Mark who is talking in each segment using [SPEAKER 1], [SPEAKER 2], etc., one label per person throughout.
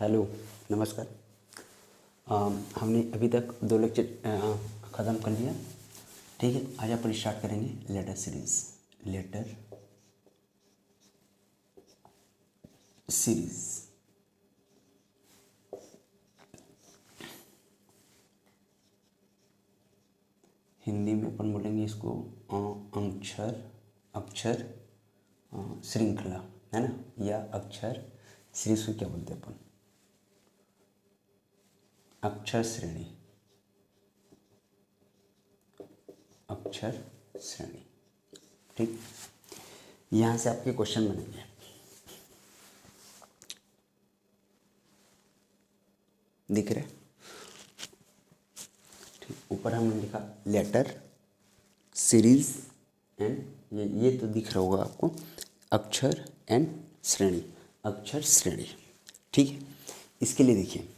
[SPEAKER 1] Hello, नमस्कार। हमने अभी तक 2 लेक्चर ख़त्म कर लिया। ठीक है, आज अपन स्टार्ट करेंगे letter series. Letter series Hindi में अपन बोलेंगे इसको अक्षर श्रृंखला, है ना, या अक्षर सीरीज को क्या बोलते हैं अपन? अक्षर श्रेणी, अक्षर श्रेणी। ठीक, यहाँ से आपके क्वेश्चन बनेंगे। दिख रहे? ठीक, ऊपर हमने लिखा लेटर सीरीज एंड ये तो दिख रहा होगा आपको, अक्षर एंड श्रेणी, अक्षर श्रेणी। ठीक है, इसके लिए देखिए,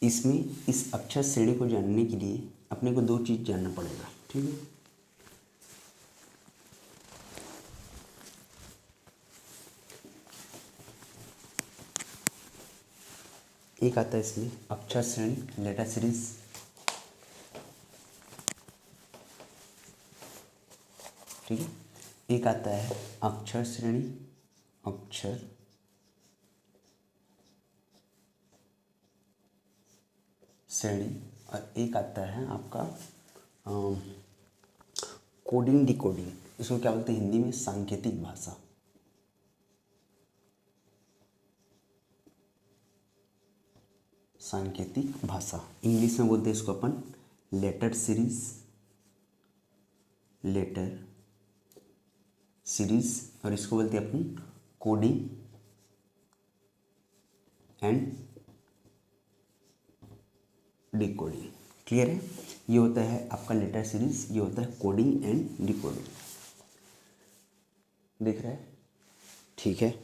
[SPEAKER 1] इसमें इस अक्षर श्रेणी को जानने के लिए अपने को 2 चीज़ जानना पड़ेगा। ठीक है, एक आता है इसमें अक्षर श्रेणी लेटर सीरीज, ठीक है। एक आता है अक्षर श्रेणी, अक्षर श्रेणी, और एक आता है आपका कोडिंग डिकोडिंग। इसको क्या बोलते हैं हिंदी में? सांकेतिक भाषा। सांकेतिक भाषा, इंग्लिश में बोलते हैं इसको अपन लेटर सीरीज, लेटर सीरीज, और इसको बोलते हैं अपन कोडिंग एंड डिकोडिंग। क्लियर है? ये होता है आपका लेटर सीरीज, ये होता है कोडिंग एंड डिकोडिंग। दिख रहा है? ठीक है,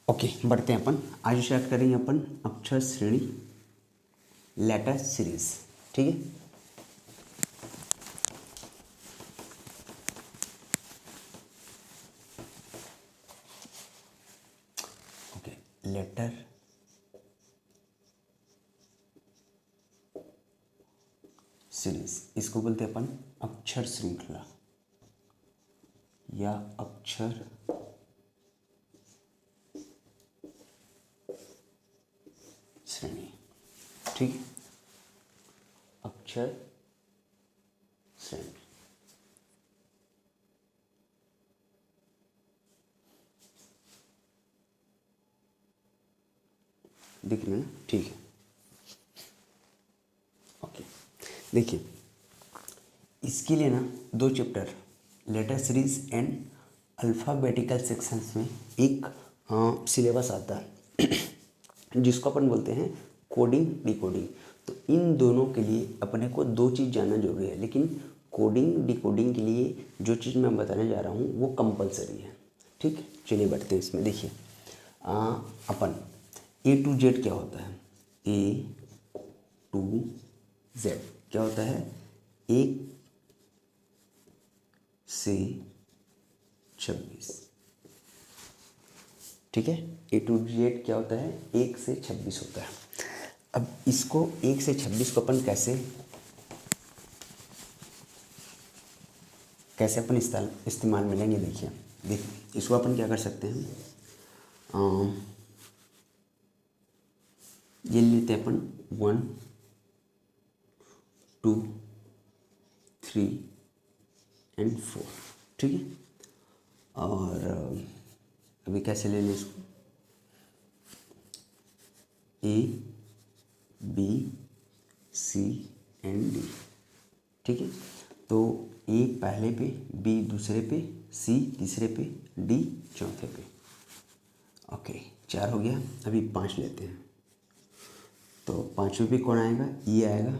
[SPEAKER 1] ओके, बढ़ते हैं अपन। आज स्टार्ट करेंगे अपन अक्षर श्रेणी लेटर सीरीज। ठीक है, ओके, लेटर सीरीज, इसको बोलते हैं अपन अक्षर श्रृंखला या अक्षर श्रेणी। ठीक है, अक्षर श्रेणी। दिख रहे हैं? ठीक है, ओके। देखिए, इसके लिए ना 2 chapter letter series and alphabetical sections में एक सिलेबस आता है जिसको अपन बोलते हैं कोडिंग डिकोडिंग। तो इन दोनों के लिए अपने को 2 चीज़ जानना जरूरी है, लेकिन कोडिंग डिकोडिंग के लिए जो चीज़ मैं बताने जा रहा हूँ वो कंपलसरी है। ठीक, चलिए बढ़ते हैं इसमें। देखिए, अपन A to Z क्या होता है? A to Z क्या होता है? 1 से 26। ठीक है, A to Z क्या होता है? 1 से 26 होता है। अब इसको 1 से 26 को अपन कैसे अपन इस्तेमाल में लेंगे? देखिए, इसको अपन क्या कर सकते हैं, ये लेते हैं अपन 1 2 3 एंड 4। ठीक है, और अभी कैसे ले लें इसको? A B C and D। ठीक है, तो A पहले पे, B दूसरे पे, C तीसरे पे, D चौथे पे। ओके, 4 हो गया। अभी 5 लेते हैं, तो 5वें पे कौन आएगा? E आएगा।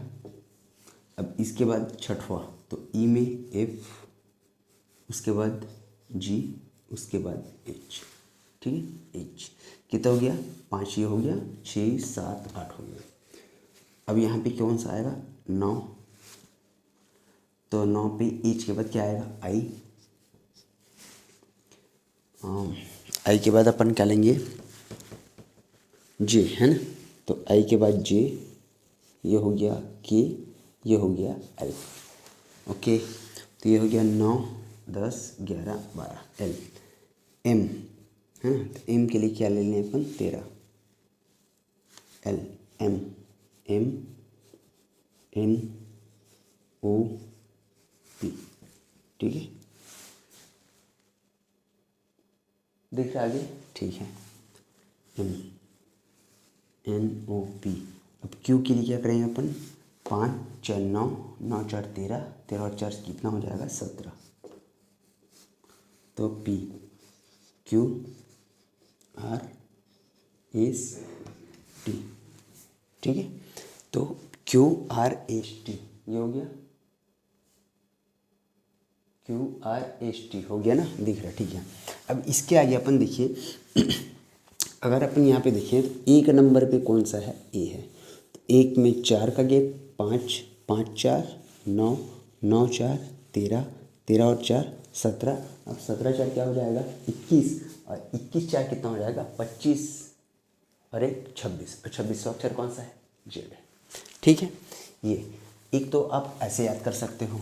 [SPEAKER 1] अब इसके बाद 6वां, तो E में F, उसके बाद G, उसके बाद H। ठीक है, H कितना हो गया? 5 ये हो गया, 6 7 8 हो गया। अब यहाँ पे कौन सा आएगा? 9, तो 9 पे H के बाद क्या आएगा? I। I के बाद अपन क्या लेंगे? जे, है ना। तो आई के बाद जे, ये हो गया के, ये हो गया एल। ओके, तो ये हो गया 9, 10, 11, 12 एल। एम, है ना, तो एम के लिए क्या ले लें अपन, 13 L. M, M N O P, ठीक है, दिख रहा आगे, ठीक है। M N O P. अब क्यू के लिए क्या करेंगे अपन, 5 4 9, 9 4 13, 13 और 4 कितना हो जाएगा, 17। तो P Q R S T, ठीक है। तो क्यू आर एस टी ये हो गया, क्यू आर एस टी हो गया ना, दिख रहा है, ठीक है। अब इसके आगे अपन देखिए अगर अपन यहाँ पे देखें तो एक नंबर पे कौन सा है, ए है। तो एक में 4 का गैप, 5 5 4 9 9 4 13, 13 और 4 17। अब 17 4 क्या हो जाएगा, 21, और 21 4 कितना हो जाएगा, 25 और एक 26, और 26 अक्षर कौन सा है, जेड है, ठीक है। ये एक तो आप ऐसे याद कर सकते हो।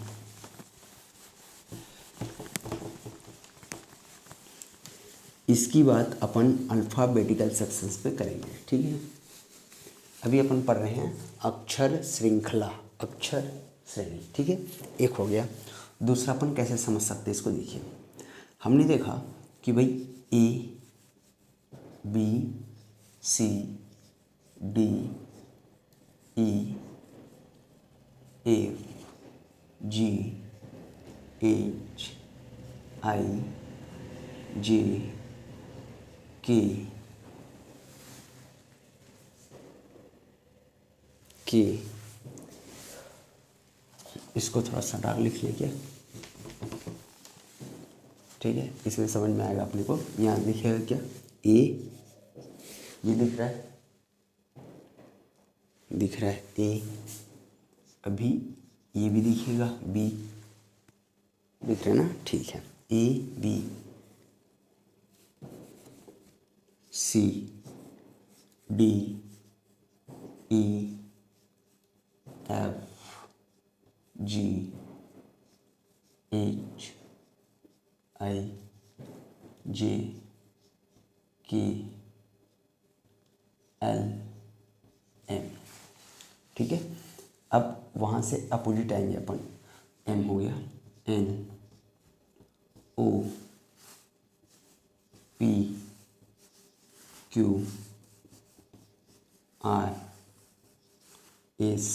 [SPEAKER 1] इसकी बात अपन अल्फ़ाबेटिकल सेक्शंस पे करेंगे, ठीक है। अभी अपन पढ़ रहे हैं अक्षर श्रृंखला, अक्षर श्रेणी, ठीक है। एक हो गया। दूसरा अपन कैसे समझ सकते हैं इसको, देखिए हमने देखा कि भाई A B C D E F G H I J K, इसको थोड़ा सा डार्क लिख लिया क्या, ठीक है, इसमें समझ में आएगा अपने को। यहाँ लिखेगा क्या, ए, ये दिख रहा है, दिख रहा है ए, अभी ये भी दिखेगा, बी दिख रहा है ना, ठीक है। A B C D E F G H I J K L M, ठीक है। अब वहाँ से अपोजिट आएंगे अपन, एम हो गया, N O P Q R S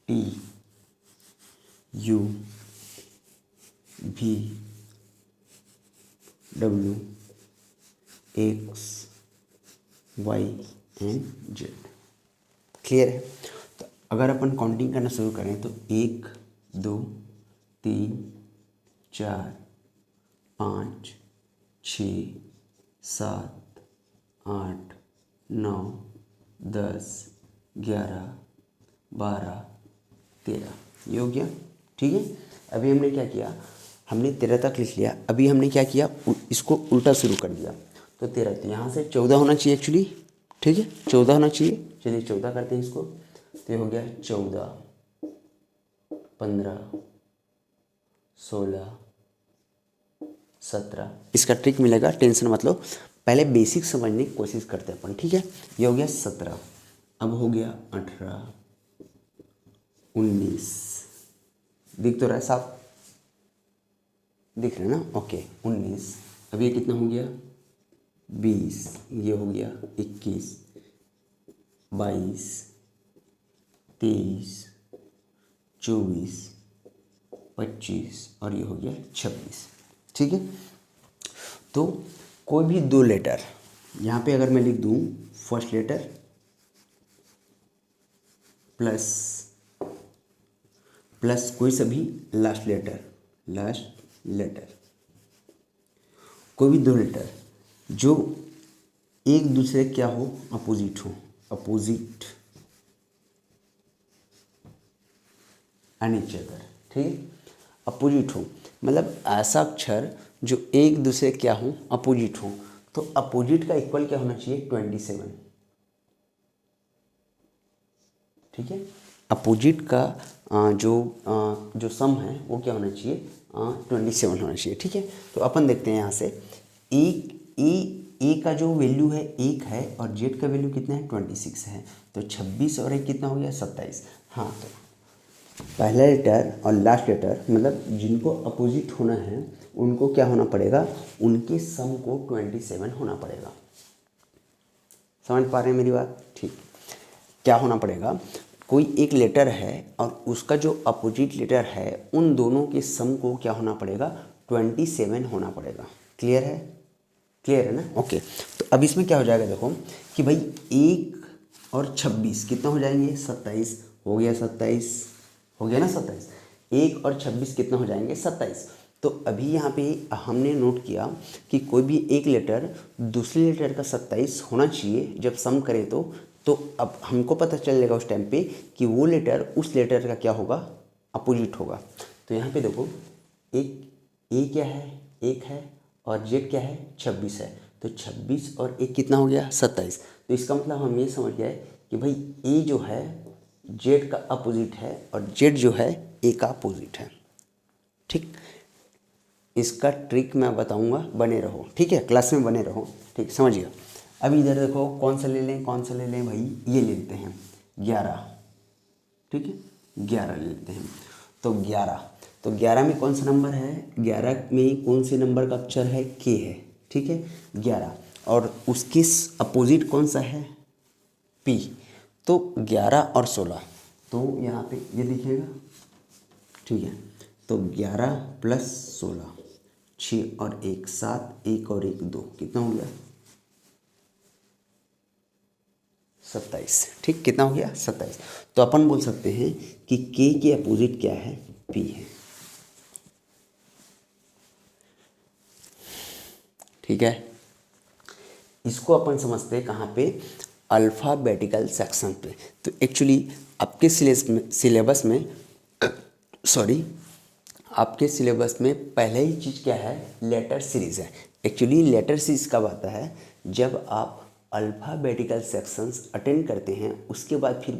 [SPEAKER 1] T U भी W X Y and Z, clear है। तो अगर अपन काउंटिंग करना शुरू करें तो 1 2 3 4 5 6 7 8 9 10 11 12 13, ये हो गया, ठीक है। अभी हमने क्या किया, हमने 13 तक लिख लिया। अभी हमने क्या किया, इसको उल्टा शुरू कर दिया। तो 13, तो यहाँ से 14 होना चाहिए एक्चुअली, ठीक है, 14 होना चाहिए। चलिए 14 करते हैं इसको। तो ये हो गया 14 15 16 17। इसका ट्रिक मिलेगा, टेंशन मत लो, पहले बेसिक समझने की कोशिश करते हैं अपन, ठीक है। ये हो गया 17, अब हो गया 18 19, दिख तो रहा है साफ, दिख रहा है ना, ओके 19। अब ये कितना हो गया 20, ये हो गया 21 22 23 24 25 और ये हो गया 26, ठीक है। तो कोई भी 2 लेटर यहाँ पे अगर मैं लिख दूँ, फर्स्ट लेटर प्लस कोई सा भी लास्ट लेटर, कोई भी 2 लेटर जो एक दूसरे क्या हो, अपोजिट एंड ईच अदर, ठीक है। अपोजिट हो मतलब ऐसा अक्षर जो एक दूसरे क्या हो, अपोजिट हो। तो अपोजिट का इक्वल क्या होना चाहिए 27। ठीक है, अपोजिट का जो सम है वो क्या होना चाहिए 27 होना चाहिए। ठीक है, तो अपन देखते हैं यहाँ से ए का जो वैल्यू है 1 है और जेड का वैल्यू कितना है 26 है, तो 26 और 1 कितना हो गया 27। हाँ, तो पहला लेटर और लास्ट लेटर मतलब जिनको अपोजिट होना है उनको क्या होना पड़ेगा, उनके सम को 27 होना पड़ेगा। समझ पा रहे हैं मेरी बात? ठीक, क्या होना पड़ेगा, कोई एक लेटर है और उसका जो अपोजिट लेटर है उन दोनों के सम को क्या होना पड़ेगा 27 होना पड़ेगा। क्लियर है? क्लियर है ना? ओके, तो अब इसमें क्या हो जाएगा देखो कि भाई 1 और 26 कितना हो जाएंगे 27 हो गया, 27 हो गया ना 27, 1 और 26 कितना हो जाएंगे 27। तो अभी यहाँ पे हमने नोट किया कि कोई भी एक लेटर दूसरे लेटर का 27 होना चाहिए जब सम करें तो अब हमको पता चल जाएगा उस टाइम पे कि वो लेटर उस लेटर का क्या होगा अपोजिट होगा। तो यहाँ पे देखो एक ए क्या है 1 है और जेड क्या है 26 है, तो 26 और 1 कितना हो गया 27। तो इसका मतलब हम ये समझ गए कि भाई ए जो है जेड का अपोजिट है और जेड जो है ए का अपोजिट है। ठीक, इसका ट्रिक मैं बताऊंगा, बने रहो। ठीक है, क्लास में बने रहो। ठीक, समझिए। अब इधर देखो कौन सा ले लें, कौन सा ले लें भाई, ये ले लेते हैं 11। ठीक है, 11 ले लेते हैं। तो 11 में कौन सा नंबर है, 11 में कौन से नंबर का अक्षर है के है। ठीक है, 11 और उसके अपोजिट कौन सा है पी। तो 11 और 16, तो यहाँ पे ये दिखेगा। ठीक है, तो 11 + 16 6 और 1 7, 1 और 1 2, कितना हो गया 27। ठीक, कितना हो गया 27। तो अपन बोल सकते हैं कि के अपोजिट क्या है पी है। ठीक है, इसको अपन समझते हैं कहाँ पे, अल्फ़ाबेटिकल सेक्शन पे। तो एक्चुअली आपके सिलेबस में सॉरी आपके सिलेबस में पहले ही चीज़ क्या है, लेटर सीरीज़ है। एक्चुअली लेटर सीरीज़ कब आता है, जब आप अल्फ़ाबेटिकल सेक्शंस अटेंड करते हैं, उसके बाद फिर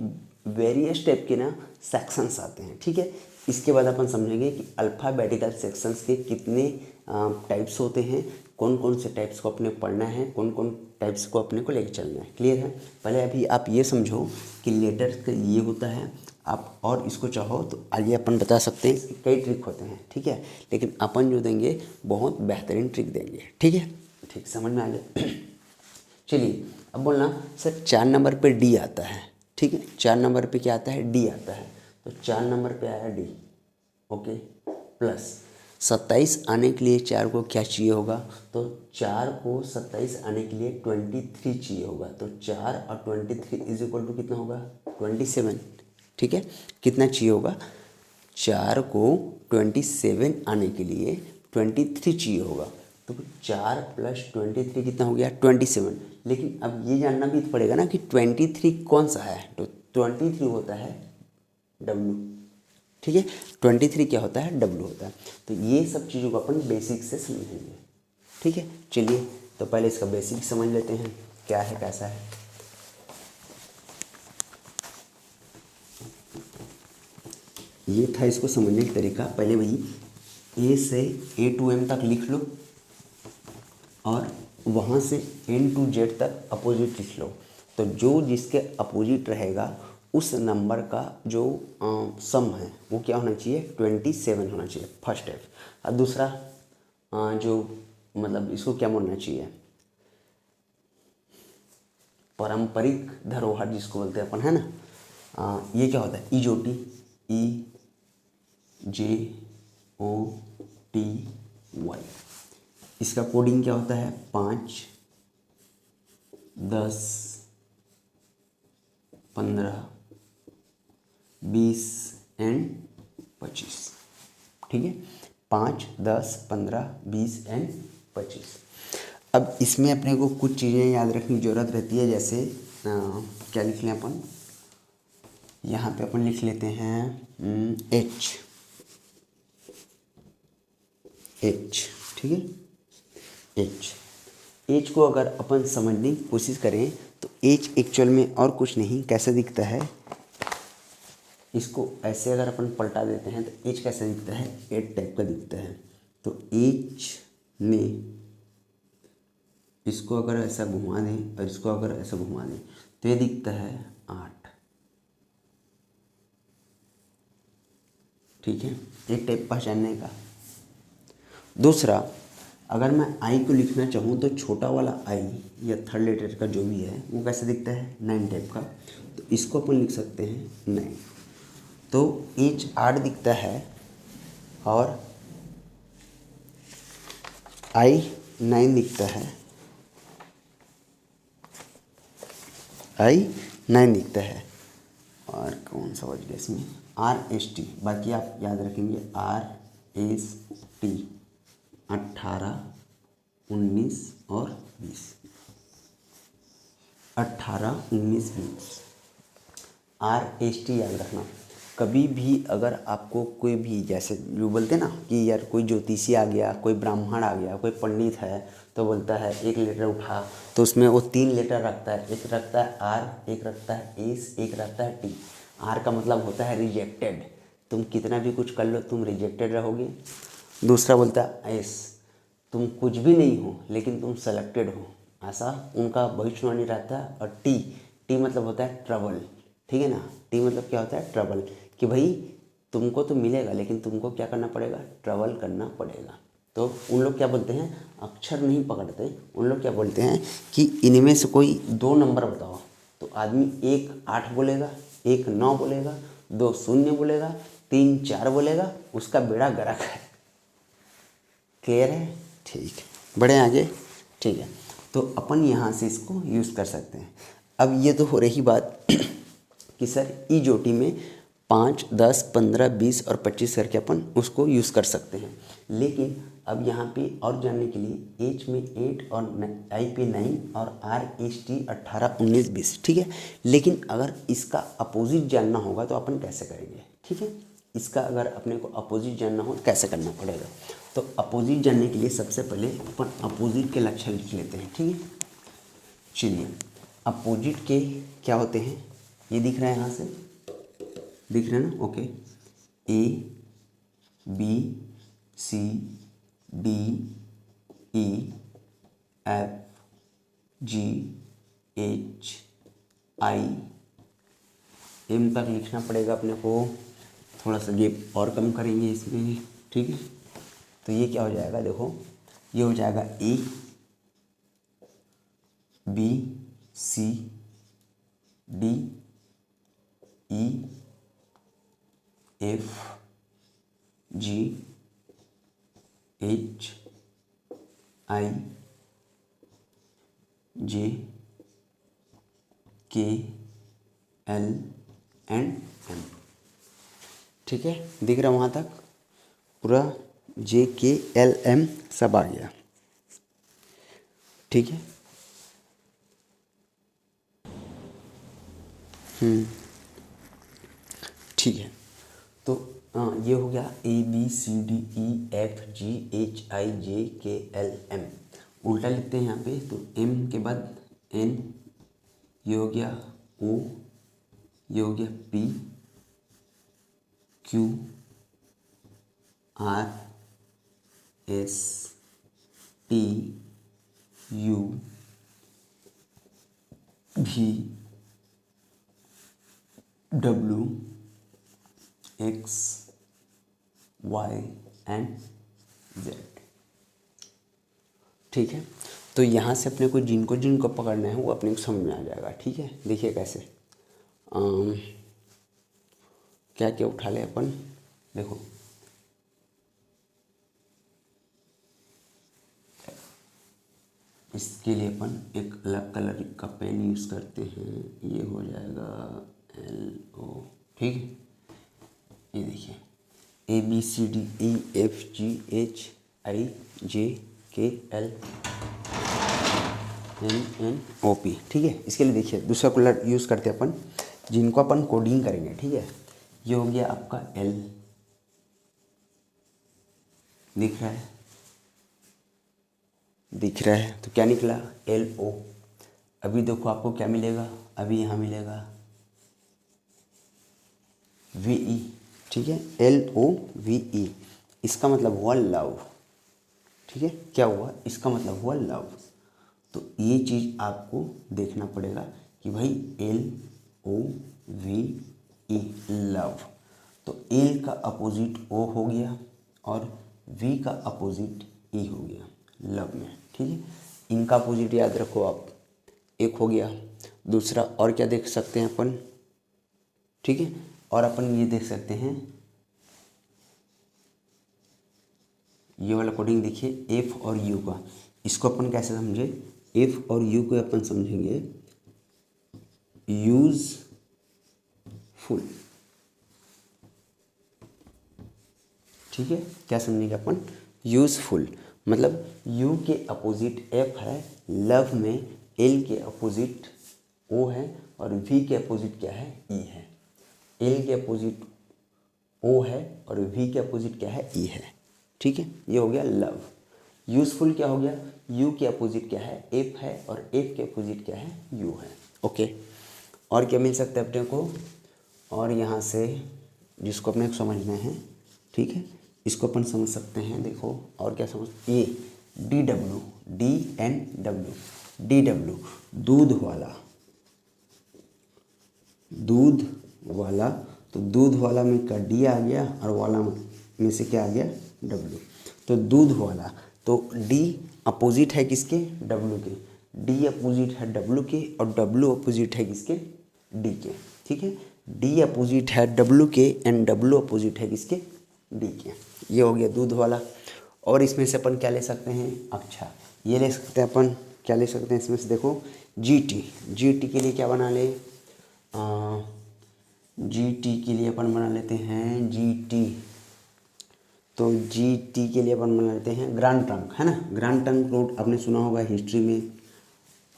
[SPEAKER 1] वेरियस टाइप के ना सेक्शंस आते हैं। ठीक है, इसके बाद अपन समझेंगे कि अल्फ़ाबेटिकल सेक्शंस के कितने टाइप्स होते हैं, कौन कौन से टाइप्स को अपने पढ़ना है, कौन कौन टाइप्स को अपने को लेकर चलना है। क्लियर है? पहले अभी आप ये समझो कि लेटर का ये होता है, आप और इसको चाहो तो आगे अपन बता सकते हैं, इसके कई ट्रिक होते हैं। ठीक है, लेकिन अपन जो देंगे बहुत बेहतरीन ट्रिक देंगे। ठीक है, ठीक, समझ में आ गया? चलिए अब बोलना सर 4 नंबर पे डी आता है। ठीक है, 4 नंबर पे क्या आता है, डी आता है। तो 4 नंबर पे आया डी। ओके, प्लस 27 आने के लिए 4 को क्या चाहिए होगा, तो 4 को 27 आने के लिए 23 चाहिए होगा। तो 4 और 23 इज इक्वल टू कितना होगा 27। ठीक है, कितना चाहिए होगा, 4 को 27 आने के लिए 23 चाहिए होगा। तो 4 + 23 कितना हो गया 27। लेकिन अब ये जानना भी तो पड़ेगा ना कि 23 कौन सा है, तो 23 होता है W। ठीक है, 23 क्या होता है, W होता है। तो ये सब चीज़ों को अपन बेसिक से समझेंगे। ठीक है, चलिए तो पहले इसका बेसिक समझ लेते हैं क्या है कैसा है। ये था इसको समझने का तरीका। पहले वही A से A to M तक लिख लो और वहाँ से N to Z तक अपोजिट लिख लो। तो जो जिसके अपोजिट रहेगा उस नंबर का जो सम है वो क्या होना चाहिए 27 होना चाहिए, फर्स्ट स्टेप। और दूसरा जो मतलब इसको क्या बोलना चाहिए, पारंपरिक धरोहर जिसको बोलते हैं अपन, है ना। ये क्या होता है EJOT, EJOTY। इसका कोडिंग क्या होता है 5, 10, 15, 20 एंड 25। ठीक है, 5, 10, 15, 20 एंड 25। अब इसमें अपने को कुछ चीज़ें याद रखने की ज़रूरत रहती है, जैसे क्या लिख लें अपन, यहाँ पे अपन लिख लेते हैं H। ठीक है, H एच को अगर अपन समझने की कोशिश करें तो एच एक्चुअल में और कुछ नहीं, कैसे दिखता है, इसको ऐसे अगर अपन पलटा देते हैं तो एच कैसे दिखता है, एट टाइप का दिखता है। तो एच में इसको अगर ऐसा घुमा दें और इसको अगर ऐसा घुमा दें तो ये दिखता है 8। ठीक है, एक टाइप पहचानने का। दूसरा, अगर मैं आई को लिखना चाहूँ तो छोटा वाला आई या थर्ड लेटर का जो भी है वो कैसे दिखता है, 9 टाइप का। तो इसको अपन लिख सकते हैं 9। तो एच 8 दिखता है और आई 9 दिखता है, आई 9 दिखता है। और कौन सा बच गया इसमें, RST, बाकी आप याद रखेंगे RST 18, 19 और 20, 18, 19, 20। RST याद रखना। कभी भी अगर आपको कोई भी, जैसे जो बोलते हैं ना कि यार कोई ज्योतिषी आ गया, कोई ब्राह्मण आ गया, कोई पंडित है तो बोलता है एक लेटर उठा, तो उसमें वो 3 लेटर रखता है, एक रखता है R, एक रखता है एस, एक रखता है T। R का मतलब होता है रिजेक्टेड, तुम कितना भी कुछ कर लो तुम रिजेक्टेड रहोगे। दूसरा बोलता है एस, तुम कुछ भी नहीं हो लेकिन तुम सेलेक्टेड हो, ऐसा उनका भविष्यवाणी रहता है। और टी, टी मतलब होता है ट्रबल। ठीक है ना, टी मतलब क्या होता है, ट्रबल, कि भाई तुमको तो मिलेगा लेकिन तुमको क्या करना पड़ेगा, ट्रबल करना पड़ेगा। तो उन लोग क्या बोलते हैं, अक्षर नहीं पकड़ते, उन लोग क्या बोलते हैं कि इनमें से कोई 2 नंबर बताओ। तो आदमी 1 8 बोलेगा, 1 9 बोलेगा, 2 0 बोलेगा, 3 4 बोलेगा, उसका बेड़ा गर्क है। क्लियर है, ठीक है, बढ़े आगे। ठीक है, तो अपन यहाँ से इसको यूज़ कर सकते हैं। अब ये तो हो रही बात कि सर ई जोटी में 5, 10, 15, 20 और 25 करके अपन उसको यूज़ कर सकते हैं। लेकिन अब यहाँ पे और जानने के लिए एच में 8 और आई पे 9 और RST 18, 19, 20। ठीक है, लेकिन अगर इसका अपोजिट जानना होगा तो अपन कैसे करेंगे। ठीक है, इसका अगर अपने को अपोजिट जानना हो तो कैसे करना पड़ेगा। तो अपोजिट जानने के लिए सबसे पहले अपन अपोजिट के लक्षण लिख लेते हैं। ठीक है, चलिए, अपोजिट के क्या होते हैं, ये दिख रहा है, यहाँ से दिख रहे हैं ना, ओके। ABCDEFGHIM तक लिखना पड़ेगा अपने को, थोड़ा सा गेप और कम करेंगे इसमें। ठीक है, तो ये क्या हो जाएगा, देखो ये हो जाएगा ABCDEFGHIJKLMNM। ठीक है, दिख रहा है वहाँ तक पूरा, JKLM सब आ गया। ठीक है, ठीक है, तो ये हो गया ABCDEFGHIJKLM। उल्टा लिखते हैं यहाँ पे, तो M के बाद N, ये हो गया O, ये हो गया P, Q, R, S, T, U, V, W, X, Y and Z। ठीक है, तो यहाँ से अपने को जिनको जिनको पकड़ना है वो अपने को समझ में आ जाएगा। ठीक है, देखिए कैसे क्या क्या उठा ले अपन, देखो इसके लिए अपन एक अलग कलर का पेन यूज़ करते हैं, ये हो जाएगा LO। ठीक है, ये देखिए ABCDEFGHIJKLMNOP। ठीक है, इसके लिए देखिए दूसरा कलर यूज़ करते हैं अपन, जिनको अपन कोडिंग करेंगे। ठीक है, ये हो गया आपका L, दिख रहा है, दिख रहा है, तो क्या निकला LO। अभी देखो आपको क्या मिलेगा, अभी यहाँ मिलेगा VE, ठीक है, LOVE, इसका मतलब हुआ लव, ठीक है, क्या हुआ, इसका मतलब हुआ लव। तो ये चीज़ आपको देखना पड़ेगा कि भाई LOVE लव, तो L का अपोजिट O हो गया और V का अपोजिट E हो गया लव में, ठीक है। इनका अपोजिट याद रखो आप, एक हो गया। दूसरा और क्या देख सकते हैं अपन, ठीक है, और अपन ये देख सकते हैं, ये वाला कोडिंग देखिए F और U का, इसको अपन कैसे समझे, F और U को अपन समझेंगे यूजफुल, ठीक है, क्या समझेंगे अपन, यूजफुल, मतलब U के अपोजिट F है, लव में L के अपोजिट O है और V के अपोजिट क्या है, E है। L के अपोजिट O है और V के अपोजिट क्या है, E है, ठीक है, ये हो गया लव। यूजफुल क्या हो गया, U के अपोजिट क्या है, F है और F के अपोजिट क्या है, U है, ओके। और क्या मिल सकता है अपने को, और यहाँ से जिसको अपने को समझना है, ठीक है, इसको अपन समझ सकते हैं, देखो और क्या समझ, ये DW, DNW, DW दूध वाला, दूध वाला, तो दूध वाला में का D आ गया और वाला में से क्या आ गया, W, तो दूध वाला, तो D अपोजिट है किसके, W के, D अपोजिट है W के और W अपोजिट है किसके, D के, ठीक है, D अपोजिट है W के एंड W अपोजिट है किसके, D के, ये हो गया दूध वाला। और इसमें से अपन क्या ले सकते हैं, अच्छा ये ले सकते हैं अपन, क्या ले सकते हैं इसमें से, देखो GT के लिए क्या बना ले, GT के लिए अपन बना लेते हैं GT, तो GT के लिए अपन बना लेते हैं ग्रांड ट्रंक, है ना, ग्रांड ट्रंक रोड आपने सुना होगा हिस्ट्री में,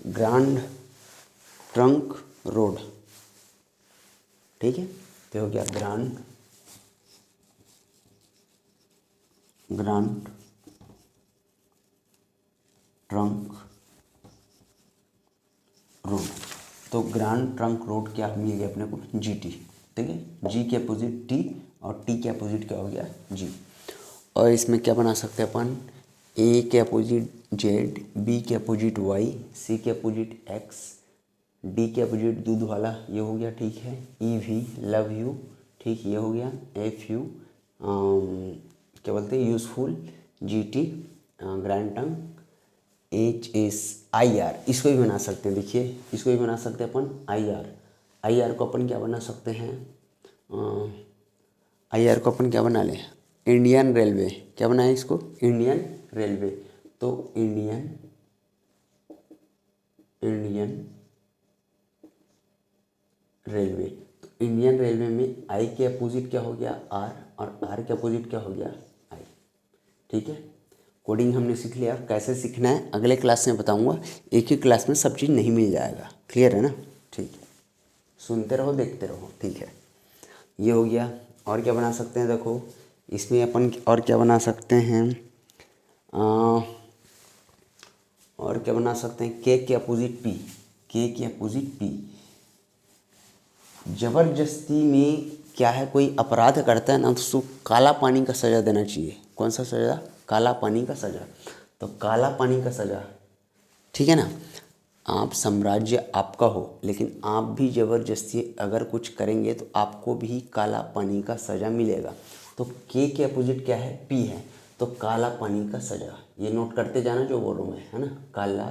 [SPEAKER 1] ग्रांड ट्रंक रोड, ठीक है, तो हो गया ग्रांड ट्रंक रोड, तो ग्रांड ट्रंक रोड क्या मिल गया अपने को, GT, ठीक है, G के अपोजिट T और T के अपोजिट क्या हो गया, G। और इसमें क्या बना सकते हैं अपन, A के अपोजिट Z, B के अपोजिट Y, C के अपोजिट X, D के अपोजिट दूध वाला, ये हो गया, ठीक है, EV लव यू, ठीक, ये हो गया, FU क्या बोलते हैं यूजफुल, GT ग्रैंड टंग, HSIR, इसको भी बना सकते हैं, देखिए इसको भी बना सकते हैं अपन IR को अपन क्या बना सकते हैं, IR को अपन क्या बना लें, इंडियन रेलवे, क्या बनाए इसको, इंडियन रेलवे, तो इंडियन रेलवे, तो इंडियन रेलवे में I के अपोजिट क्या हो गया, R और R के अपोजिट क्या हो गया, I, ठीक है। कोडिंग हमने सीख लिया, कैसे सीखना है अगले क्लास में बताऊंगा, एक ही क्लास में सब चीज़ नहीं मिल जाएगा, क्लियर है ना, ठीक है, सुनते रहो देखते रहो, ठीक है, ये हो गया। और क्या बना सकते हैं, देखो इसमें अपन और क्या बना सकते हैं, और क्या बना सकते हैं, K के अपोजिट P, K के अपोजिट P, ज़बरदस्ती में क्या है, कोई अपराध करता है ना तो उसको काला पानी का सज़ा देना चाहिए, कौन सा सज़ा, काला पानी का सज़ा, तो काला पानी का सज़ा, ठीक है ना, आप साम्राज्य आपका हो लेकिन आप भी ज़बरदस्ती अगर कुछ करेंगे तो आपको भी काला पानी का सज़ा मिलेगा, तो K के अपोजिट क्या है, P है, तो काला पानी का सज़ा, ये नोट करते जाना जो बोल रहा हूँ मैं, है ना, काला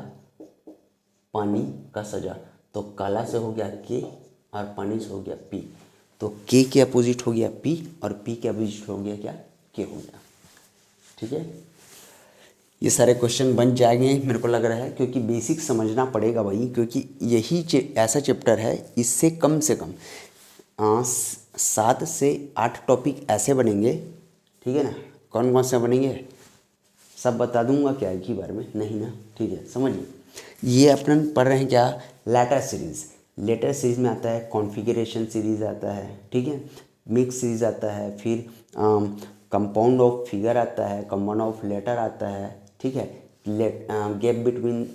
[SPEAKER 1] पानी का सज़ा, तो काला से हो गया K और पानी से हो गया P, तो K के अपोजिट हो गया P और P के अपोजिट हो गया क्या, K हो गया, ठीक है। ये सारे क्वेश्चन बन जाएंगे मेरे को लग रहा है, क्योंकि बेसिक समझना पड़ेगा भाई, क्योंकि यही ऐसा चैप्टर है, इससे कम से कम 7 से 8 टॉपिक ऐसे बनेंगे, ठीक है ना, कौन कौन से बनेंगे सब बता दूंगा, क्या एक ही बार में नहीं ना, ठीक है, समझिए। ये अपन पढ़ रहे हैं क्या, लेटर सीरीज़ में आता है, कॉन्फ़िगरेशन सीरीज़ आता है, ठीक है, मिक्स सीरीज़ आता है, फिर कंपाउंड ऑफ फिगर आता है, कंपाउंड ऑफ लेटर आता है, ठीक है, gap between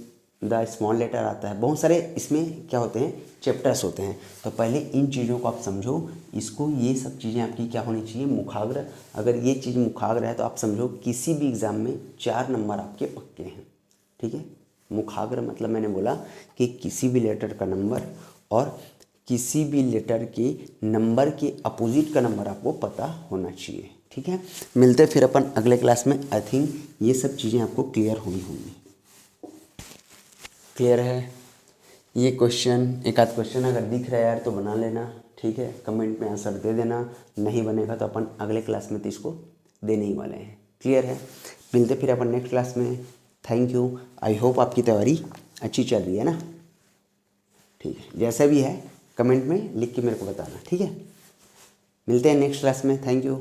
[SPEAKER 1] the small letter आता है, बहुत सारे इसमें क्या होते हैं, चैप्टर्स होते हैं। तो पहले इन चीज़ों को आप समझो, इसको, ये सब चीज़ें आपकी क्या होनी चाहिए, मुखाग्र। अगर ये चीज़ मुखाग्र है तो आप समझो किसी भी एग्ज़ाम में 4 नंबर आपके पक्के हैं, ठीक है। मुखाग्र मतलब मैंने बोला कि किसी भी लेटर का नंबर और किसी भी लेटर के नंबर के अपोजिट का नंबर आपको पता होना चाहिए, ठीक है। मिलते फिर अपन अगले क्लास में। आई थिंक ये सब चीज़ें आपको क्लियर होनी होंगी। क्लियर है? ये क्वेश्चन, एक आध क्वेश्चन अगर दिख रहा है यार तो बना लेना, ठीक है। कमेंट में आंसर दे देना, नहीं बनेगा तो अपन अगले क्लास में तो इसको देने ही वाले हैं। क्लियर है? मिलते फिर अपन नेक्स्ट क्लास में। Thank you. आई होप आपकी तैयारी अच्छी चल रही है ना, ठीक है। जैसा भी है कमेंट में लिख के मेरे को बताना, ठीक है। मिलते हैं नेक्स्ट क्लास में। Thank you.